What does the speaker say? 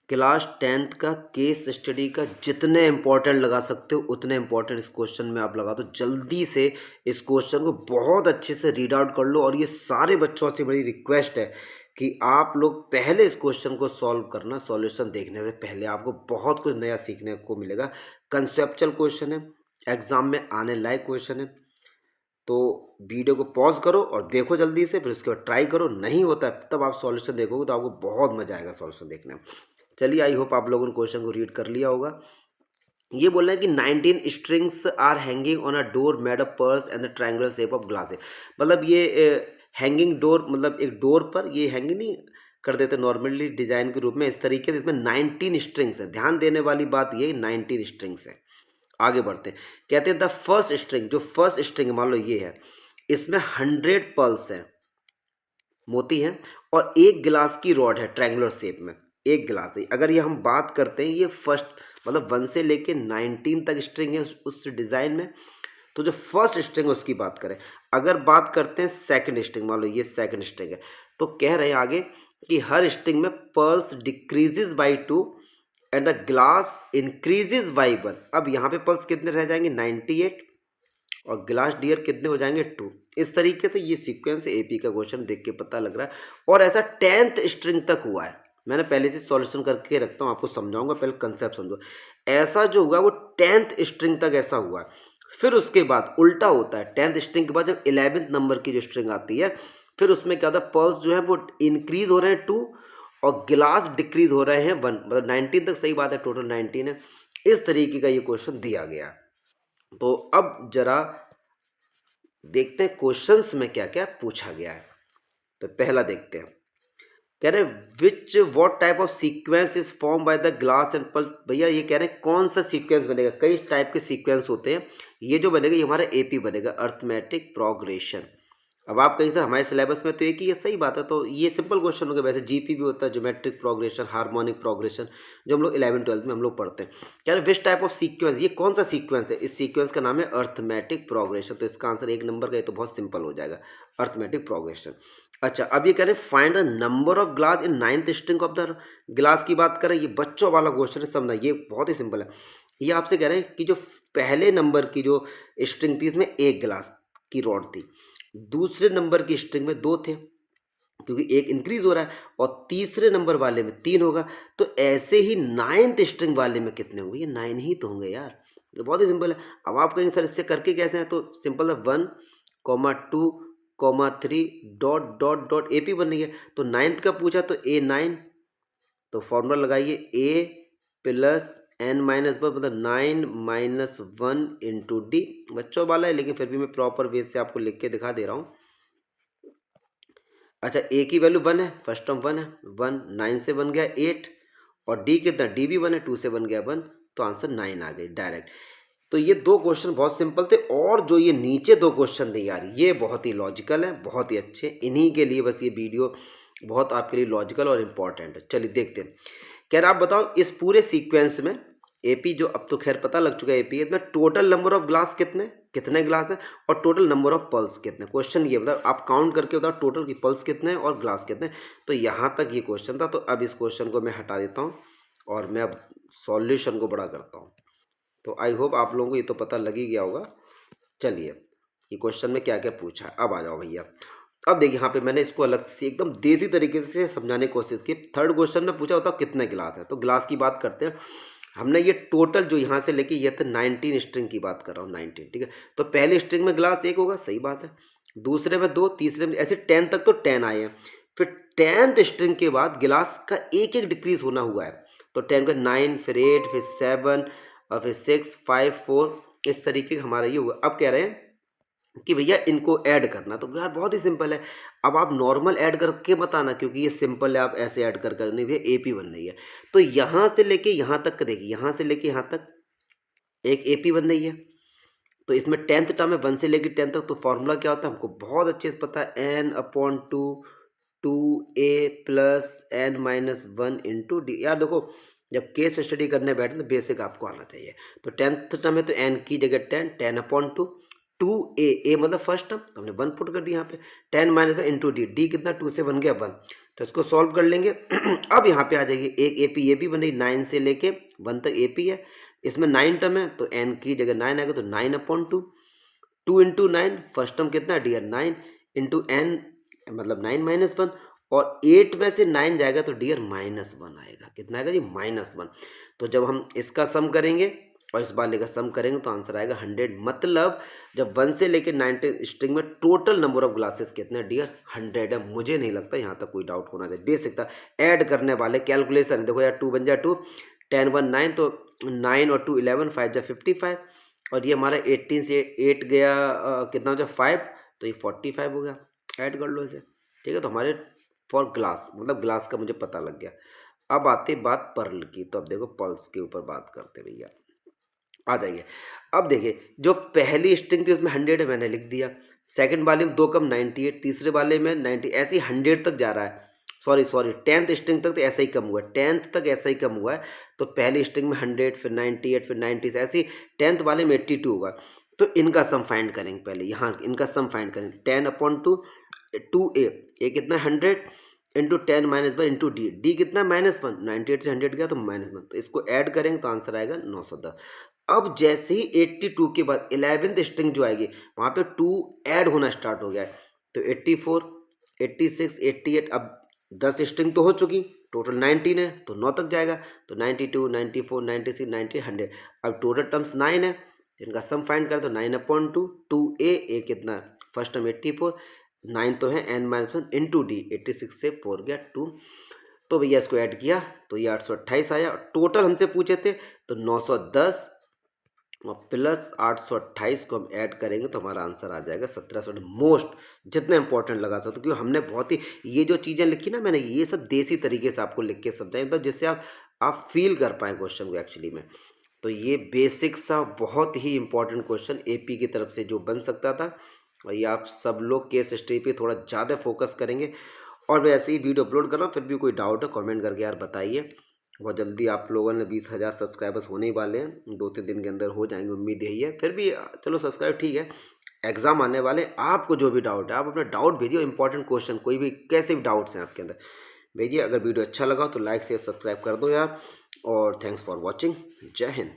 Class 10th का case study का जितने इम्पोर्टेंट लगा सकते हो उतने इम्पोर्टेंट इस क्वेश्चन में आप लगा दो। जल्दी से इस क्वेश्चन को बहुत अच्छे से रीड आउट कर लो और ये सारे बच्चों से बड़ी रिक्वेस्ट है कि आप लोग पहले इस क्वेश्चन को सॉल्व करना। सॉल्यूशन देखने से पहले आपको बहुत कुछ नया सीखने को मिलेगा। कंसेप्चुअल क्वेश्चन है, एग्जाम में आने लायक क्वेश्चन है। तो वीडियो को पॉज करो और देखो जल्दी से, फिर उसके बाद ट्राई करो। नहीं होता है तब आप सॉल्यूशन देखोगे तो आपको बहुत मजा आएगा सॉल्यूशन देखने में। चलिए, आई होप आप लोगों ने क्वेश्चन को रीड कर लिया होगा। ये बोल रहे हैं कि 19 strings are hanging on a door made of pearls and the triangular shape of glass है। मतलब ये हैंगिंग डोर, मतलब एक डोर पर ये हैंगिंग नहीं कर देते नॉर्मली डिजाइन के रूप में, इस तरीके से इसमें 19 स्ट्रिंग्स है। ध्यान देने वाली बात ये 19 स्ट्रिंग्स है। आगे बढ़ते हैं, कहते हैं द फर्स्ट स्ट्रिंग, जो फर्स्ट स्ट्रिंग मान लो ये है, इसमें 100 पर्ल्स है, मोती हैं, और एक गिलास की रॉड है ट्रायंगुलर शेप में। एक गिलास है। अगर ये हम बात करते हैं, ये फर्स्ट मतलब 1 से लेके 19 तक स्ट्रिंग है उस डिज़ाइन में। तो जो फर्स्ट स्ट्रिंग है उसकी बात करें। अगर बात करते हैं सेकंड स्ट्रिंग, मान लो ये सेकंड स्ट्रिंग है, तो कह रहे हैं आगे कि हर स्ट्रिंग में pearls decreases by 2 and the glass increases by 1। अब यहाँ पे पर्ल्स कितने रह जाएंगे 98 और ग्लास डियर कितने हो जाएंगे 2। इस तरीके से ये सीक्वेंस एपी का क्वेश्चन देख के पता लग रहा है। और ऐसा 10th स्ट्रिंग तक हुआ है। मैंने पहले से सॉल्यूशन करके रखता हूँ, आपको समझाऊंगा, पहले कंसेप्ट समझो। ऐसा जो हुआ वो 10th स्ट्रिंग तक ऐसा हुआ है। फिर उसके बाद उल्टा होता है। 10th स्ट्रिंग के बाद जब 11th नंबर की जो स्ट्रिंग आती है, फिर उसमें क्या होता है, पर्ल्स जो है वो इंक्रीज हो रहे हैं 2 और गिलास डिक्रीज हो रहे हैं 1। मतलब 19 तक सही बात है, टोटल 19 है। इस तरीके का ये क्वेश्चन दिया गया। तो अब जरा देखते हैं क्वेश्चंस में क्या क्या पूछा गया है। तो पहला देखते हैं, कह रहे विच what type of sequence is form by the glass and pulp. भैया ये कह रहे हैं कौन सा सीक्वेंस बनेगा। कई टाइप के सीक्वेंस होते हैं। ये जो बनेगा ये हमारा एपी बनेगा, अर्थमेटिक प्रोग्रेशन। अब आप कहीं सर हमारे सिलेबस में तो एक ही है, सही बात है। तो ये सिंपल क्वेश्चन हो गया। वैसे जीपी भी होता है, ज्योमेट्रिक प्रोग्रेशन, हार्मोनिक प्रोग्रेशन, जो हम लोग 11th-12th में हम लोग पढ़ते हैं। क्या है विच टाइप ऑफ सीक्वेंस, ये कौन सा सीक्वेंस है। इस सीक्वेंस का नाम है अर्थमेटिक प्रोग्रेशन। तो इसका आंसर 1 नंबर का है, तो बहुत सिंपल हो जाएगा, अर्थमेटिक प्रोग्रेशन। अच्छा, अब ये कह रहे हैं find the number of glass in 9th string of the glass की बात करें। ये बच्चों वाला क्वेश्चन है, समझना, ये बहुत ही सिंपल है। ये आपसे कह रहे हैं कि जो पहले नंबर की जो स्ट्रिंग थी इसमें एक गिलास की रॉड थी, दूसरे नंबर की स्ट्रिंग में 2 थे क्योंकि एक इंक्रीज हो रहा है, और तीसरे नंबर वाले में 3 होगा। तो ऐसे ही 9th स्ट्रिंग वाले में कितने होंगे, ये 9 ही तो होंगे यार। तो बहुत ही सिंपल है। अब आप कहेंगे सर इससे करके कैसे हैं, तो सिंपल है, 1,2,3 डॉट डॉट डॉट एपी बन रही है। तो 9th का पूछा तो A9, तो फॉर्मूला लगाइए A प्लस n-1, मतलब 9 - 1 इंटू डी। बच्चों वाला है लेकिन फिर भी मैं प्रॉपर वे से आपको लिख के दिखा दे रहा हूँ। अच्छा, ए की वैल्यू 1 है, फर्स्ट टर्म 1 है, 1 9 से बन गया 8, और डी कितना, डी भी 1 है, 2 से बन गया 1, तो आंसर 9 आ गई डायरेक्ट। तो ये 2 क्वेश्चन बहुत सिंपल थे, और जो ये नीचे 2 क्वेश्चन थे यार, ये बहुत ही लॉजिकल है, बहुत ही अच्छे। इन्हीं के लिए बस ये वीडियो बहुत आपके लिए लॉजिकल और इम्पॉर्टेंट है। चलिए देखते हैं। क्या आप बताओ इस पूरे सीक्वेंस में एपी, जो अब तो खैर पता लग चुका है एपी, इसमें टोटल नंबर ऑफ ग्लास कितने कितने ग्लास हैं, और टोटल नंबर ऑफ पल्स कितने। क्वेश्चन ये बताओ, आप काउंट करके बताओ टोटल की पल्स कितने हैं और ग्लास कितने हैं। तो यहाँ तक ये क्वेश्चन था। तो अब इस क्वेश्चन को मैं हटा देता हूँ और मैं अब सॉल्यूशन को बड़ा करता हूँ। तो आई होप आप लोगों को ये तो पता लग ही गया होगा। चलिए, ये क्वेश्चन में क्या क्या पूछा है, अब आ जाओ भैया। अब देखिए यहाँ पे मैंने इसको अलग से एकदम देसी तरीके से समझाने की कोशिश की। थर्ड क्वेश्चन में पूछा होता कितने गिलास है, तो गिलास की बात करते हैं। हमने ये टोटल जो यहाँ से लेके ये थे 19 स्ट्रिंग की बात कर रहा हूँ, 19, ठीक है। तो पहले स्ट्रिंग में ग्लास 1 होगा, सही बात है, दूसरे में 2, तीसरे में, ऐसे 10 तक तो 10 आए हैं। फिर 10th स्ट्रिंग के बाद गिलास का एक एक डिक्रीज होना हुआ है। तो 10 का 9, फिर 8, फिर 7, और फिर 6, 5, 4, इस तरीके का हमारा ये हुआ। अब कह रहे हैं कि भैया इनको ऐड करना। तो यार बहुत ही सिंपल है। अब आप नॉर्मल ऐड करके बताना, क्योंकि ये सिंपल है, आप ऐसे ऐड कर करनी भी एपी बन रही है। तो यहाँ से लेके यहाँ तक देखिए, यहाँ से लेके यहाँ तक एक एपी बन रही है। तो इसमें 10th टर्म है 1 से लेके 10 तक। तो फॉर्मूला क्या होता है हमको बहुत अच्छे से पता है, n/2 2a plus n-1 into D. यार देखो, जब केस स्टडी करने बैठे तो बेसिक आपको आना चाहिए। तो 10th टर्म है तो n की जगह 10/2, 2a, a मतलब फर्स्ट टर्म, तो हमने 1 पुट कर दिया यहाँ पे, 10 - 1 इंटू डी, डी कितना 2 से बन गया 1। तो इसको सॉल्व कर लेंगे। अब यहाँ पे आ जाएगी एक एपी ये भी बन रही 9 से लेके 1 तक एपी है, इसमें 9 टर्म है तो n की जगह 9 आएगा तो 9/2, 2 इंटू 9 फर्स्ट टर्म कितना है डियर 9 इंटू n मतलब 9 - 1, और 8 में से 9 जाएगा तो डियर -1 आएगा। कितना आएगा जी -1। तो जब हम इसका सम करेंगे और इस वाले का सम करेंगे तो आंसर आएगा 100। मतलब जब 1 से लेकर 19 स्ट्रिंग में टोटल नंबर ऑफ ग्लासेस कितने डियर 100 है। मुझे नहीं लगता यहाँ तक कोई डाउट होना चाहिए। बेसिक था ऐड करने वाले कैलकुलेशन, देखो यार 2 बन जाए 2, 10 1 9, तो 9 और 2 11, 5 जा 55, और ये हमारा 18 से 8 गया कितना हो जाए 5, तो ये 45 हो गया। ऐड कर लो इसे, ठीक है। तो हमारे फॉर ग्लास मतलब ग्लास का मुझे पता लग गया। अब आती बात पर्ल की, तो अब देखो पल्स के ऊपर बात करते भैया, आ जाइए। अब देखिए जो पहली स्ट्रिंग थी उसमें 100 है, मैंने लिख दिया। सेकंड वाले में 2 कम 98, तीसरे वाले में 90, ऐसे ही 100 तक जा रहा है। सॉरी 10th स्ट्रिंग तक तो ऐसा ही कम हुआ है, 10th तक ऐसा ही कम हुआ है। तो पहली स्ट्रिंग में 100, फिर 98, फिर 90 से ऐसे ही 10th वाले में 82 होगा। तो इनका सम फाइंड करेंगे पहले, यहाँ इनका सम फाइंड करेंगे। 10/2 2a कितना 100 इंटू 10 - 1 इंटू डी कितना -1, 98 से 100 गया तो -1, तो इसको ऐड करेंगे तो आंसर आएगा 910। अब जैसे ही 82 के बाद 11th स्ट्रिंग जो आएगी वहाँ पे 2 ऐड होना स्टार्ट हो गया है। तो 84, 86, 88, अब 10 स्ट्रिंग तो हो चुकी, टोटल 19 है तो 9 तक जाएगा। तो 92, 94, 96, 90, 100। अब टोटल टर्म्स 9 है, इनका सम फाइंड करें तो 9/2 2a कितना है फर्स्ट टर्म 84, 9 तो है n - 1 इंटू डी, 86 से 4 गया 2। तो भैया इसको ऐड किया तो ये 828 आया। टोटल हमसे पूछे थे तो 910 और प्लस 828 को हम ऐड करेंगे तो हमारा आंसर आ जाएगा 1700। मोस्ट जितना इंपॉर्टेंट लगा सकते, क्योंकि हमने बहुत ही ये जो चीज़ें लिखी ना मैंने, ये सब देसी तरीके से आपको लिख के समझाई, मतलब जिससे आप फील कर पाएँ क्वेश्चन को एक्चुअली में। तो ये बेसिक सा बहुत ही इंपॉर्टेंट क्वेश्चन एपी की तरफ से जो बन सकता था, और ये आप सब लोग केस स्टडी पे थोड़ा ज़्यादा फोकस करेंगे। और मैं ऐसे ही वीडियो अपलोड कर रहा हूँ, फिर भी कोई डाउट है कमेंट करके यार बताइए। बहुत जल्दी आप लोगों ने 20,000 सब्सक्राइबर्स होने ही वाले हैं, 2-3 दिन के अंदर हो जाएंगे, उम्मीद यही है। फिर भी चलो सब्सक्राइब ठीक है, एग्जाम आने वाले, आपको जो भी डाउट है आप अपना डाउट भेजिए। इंपॉर्टेंट क्वेश्चन कोई भी कैसे भी डाउट्स हैं आपके अंदर भेजिए। अगर वीडियो अच्छा लगा तो लाइक शेयर सब्सक्राइब कर दो यार, और थैंक्स फॉर वॉचिंग। जय हिंद।